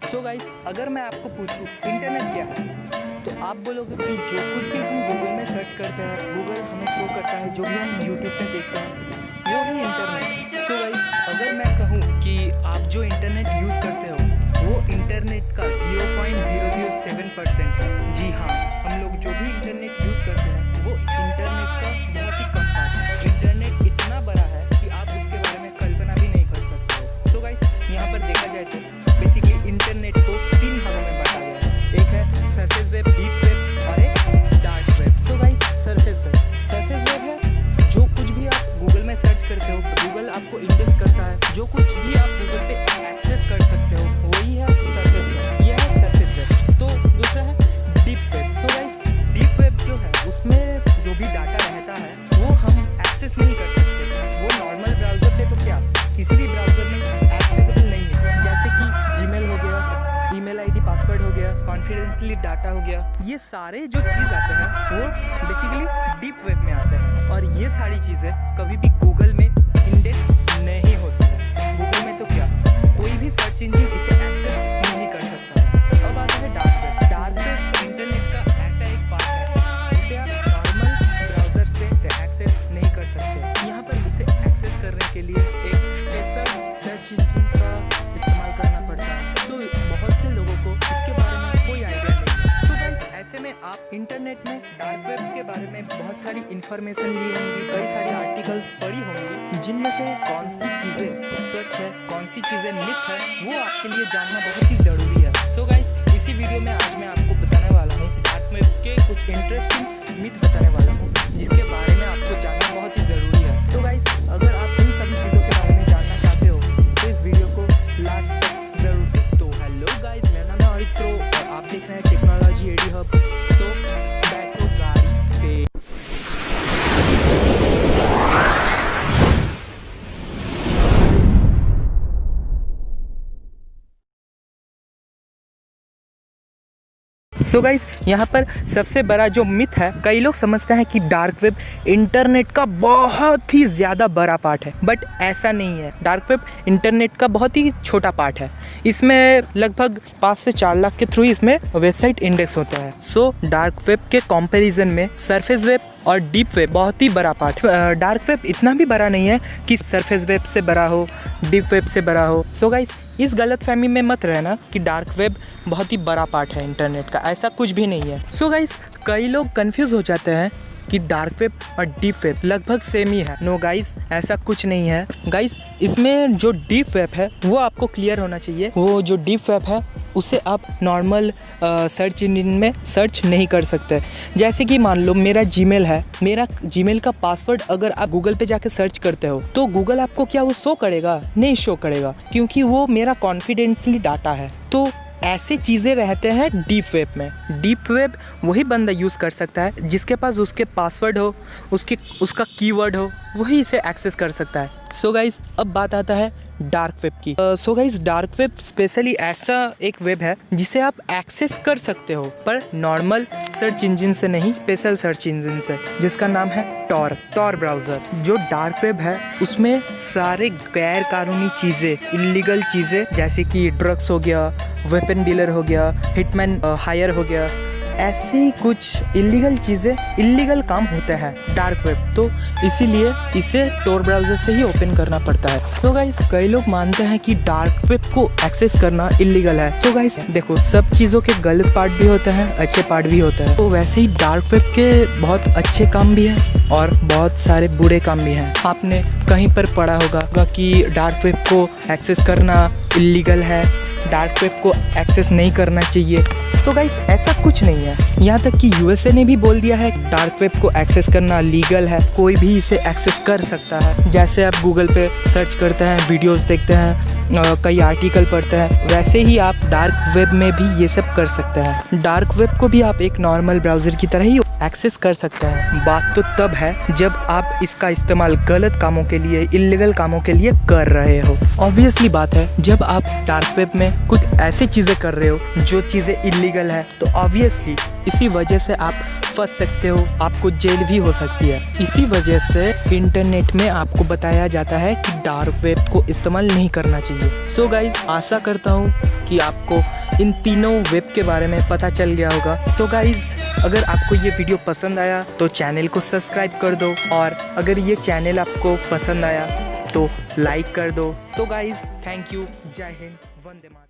So guys, अगर मैं आपको पूछूं इंटरनेट क्या है तो आप बोलोगे कि जो कुछ भी हम गूगल में सर्च करते हैं, गूगल हमें शो करता है, जो भी हम यूट्यूब पे देखते हैं, वो ही इंटरनेट है। सो गाइस, अगर मैं कहूँ कि आप जो इंटरनेट यूज़ करते हो वो इंटरनेट का 0.007% है। जी हाँ, हम लोग जो भी इंटरनेट यूज़ करते हैं वो इंटरनेट का बहुत ही कम पार्ट है। इंटरनेट इतना बड़ा है कि आप उसके बारे में कल्पना भी नहीं कर सकते हो। सो गाइस, यहाँ पर देखा जाए तो बेसिकली इंटरनेट को 3 भागों में बांटा गया है। एक है सरफेस वेब, डीप वेब और एक dark web. So guys, surface web है जो कुछ भी आप गूगल में सर्च करते हो, गूगल आपको इंडेक्स करता है, जो कुछ भी आप गूगल पे एक्सेस कर सकते हो वही है सरफेस वेब। ये है सरफेस वेब। तो दूसरा है deep web. So guys, deep web जो है उसमें जो भी डाटा रहता है वो हम एक्सेस नहीं कर सकते। वो नॉर्मल ब्राउज़र पे तो क्या किसी भी ब्राउज़र में एक्सेसिबल नहीं है। जैसे कि जीमेल हो गया, ईमेल आईडी पासवर्ड हो गया, कॉन्फिडेंशियली डाटा हो गया, ये सारे जो चीज़ आते हैं वो बेसिकली डीप वेब में आते हैं। और ये सारी चीज़ें कभी भी गूगल में इंडेक्स नहीं होती है। गूगल में तो क्या कोई भी सर्च इंजन इसे एक्सेस नहीं कर सकता। अब आता है dark web. Dark web internet का ऐसा एक पार्ट है जिसे आप नॉर्मल ब्राउज़र से एक्सेस नहीं कर सकते। यहाँ पर उसे एक्सेस करने के लिए एक स्पेशल सर्च इंजन का इस्तेमाल करना पड़ता है। तो बहुत से लोगों को इसके बारे में कोई आइडिया नहीं है। सो गाइस, ऐसे में आप इंटरनेट में डार्क वेब के बारे में बहुत सारी इन्फॉर्मेशन ली होंगी, कई सारी आर्टिकल्स पढ़ी होंगी, जिनमें से कौन सी चीज़ें सच है, कौन सी चीज़ें मिथ है, वो आपके लिए जानना बहुत ही ज़रूरी है। सो गाइस, इसी वीडियो में आज मैं आपको बताने वाला हूँ डार्क वेब के कुछ इंटरेस्टिंग मिथ बताने वाला हूँ, जिसके बारे में आपको जानना बहुत ही ज़रूरी है। तो गाइस, अगर आप इन सभी चीज़ों के बारे में जानना चाहते हो तो इस वीडियो को लास्ट तक ज़रूर देखें। तो हेलो गाइस, मेरा नाम है अरित्रो और आप देख रहे हैं टेक्नोलॉजी एडी हब। तो बैठो गाड़ी पे। सो गाइस, यहाँ पर सबसे बड़ा जो मिथ है, कई लोग समझते हैं कि डार्क वेब इंटरनेट का बहुत ही ज़्यादा बड़ा पार्ट है, बट ऐसा नहीं है। डार्क वेब इंटरनेट का बहुत ही छोटा पार्ट है। इसमें लगभग 5 से 4 लाख के थ्रू इसमें वेबसाइट इंडेक्स होता है। सो डार्क वेब के कंपैरिजन में सरफेस वेब और डीप वेब बहुत ही बड़ा पार्ट है। डार्क वेब इतना भी बड़ा नहीं है कि सरफेस वेब से बड़ा हो, डीप वेब से बड़ा हो। सो गाइस, इस गलतफहमी में मत रहना कि डार्क वेब बहुत ही बड़ा पार्ट है इंटरनेट का, ऐसा कुछ भी नहीं है। सो गाइस, कई लोग कंफ्यूज हो जाते हैं कि डार्क वेब और डीप वेब लगभग सेम ही है। नो गाइस, ऐसा कुछ नहीं है। गाइस, इसमें जो डीप वेब है वो आपको क्लियर होना चाहिए। वो जो डीप वेब है उसे आप नॉर्मल सर्च इंजन में सर्च नहीं कर सकते। जैसे कि मान लो मेरा जीमेल है, मेरा जीमेल का पासवर्ड अगर आप गूगल पे जाके सर्च करते हो तो गूगल आपको क्या वो शो करेगा? नहीं शो करेगा, क्योंकि वो मेरा कॉन्फिडेंशियली डाटा है। तो ऐसे चीज़ें रहते हैं डीप वेब में। डीप वेब वही बंदा यूज़ कर सकता है जिसके पास उसके पासवर्ड हो, उसका कीवर्ड हो, वही इसे एक्सेस कर सकता है। सो गाइस, अब बात आता है डार्क वेब की। So guys, dark web specially ऐसा एक वेब है जिसे आप एक्सेस कर सकते हो, पर नॉर्मल सर्च इंजन से नहीं, स्पेशल सर्च इंजन से, जिसका नाम है टॉर ब्राउज़र। जो डार्क वेब है उसमें सारे गैर कानूनी चीज़ें, इलीगल चीज़ें, जैसे कि ड्रग्स हो गया, वेपन डीलर हो गया, हिटमैन हायर हो गया, ऐसे ही कुछ इलीगल चीज़ें, इलीगल काम होते हैं डार्क वेब। तो इसीलिए इसे टॉर ब्राउज़र से ही ओपन करना पड़ता है। सो गाइस, कई लोग मानते हैं कि डार्क वेब को एक्सेस करना इलीगल है। तो गाइस देखो, सब चीज़ों के गलत पार्ट भी होते हैं, अच्छे पार्ट भी होते हैं। तो वैसे ही डार्क वेब के बहुत अच्छे काम भी हैं और बहुत सारे बुरे काम भी हैं। आपने कहीं पर पढ़ा होगा कि डार्क वेब को एक्सेस करना इलीगल है, डार्क वेब को एक्सेस नहीं करना चाहिए। तो गाइस, ऐसा कुछ नहीं है। यहाँ तक कि यूएसए ने भी बोल दिया है कि डार्क वेब को एक्सेस करना लीगल है, कोई भी इसे एक्सेस कर सकता है। जैसे आप गूगल पे सर्च करते हैं, वीडियोस देखते हैं, कई आर्टिकल पढ़ते हैं, वैसे ही आप डार्क वेब में भी ये सब कर सकते हैं। डार्क वेब को भी आप एक नॉर्मल ब्राउज़र की तरह ही एक्सेस कर सकते हैं। बात तो तब है जब आप इसका इस्तेमाल गलत कामों के लिए, इल्लीगल कामों के लिए कर रहे हो। ऑब्वियसली बात है, जब आप डार्क वेब में कुछ ऐसी चीज़ें कर रहे हो जो चीज़ें इल्लीगल है, तो ऑब्वियसली इसी वजह से आप फंस सकते हो, आपको जेल भी हो सकती है। इसी वजह से इंटरनेट में आपको बताया जाता है कि डार्क वेब को इस्तेमाल नहीं करना चाहिए। सो गाइज, आशा करता हूँ कि आपको इन तीनों वेब के बारे में पता चल गया होगा। तो गाइज़, अगर आपको ये वीडियो पसंद आया तो चैनल को सब्सक्राइब कर दो, और अगर ये चैनल आपको पसंद आया तो लाइक कर दो। तो गाइज़, थैंक यू, जय हिंद, वंदे मातरम।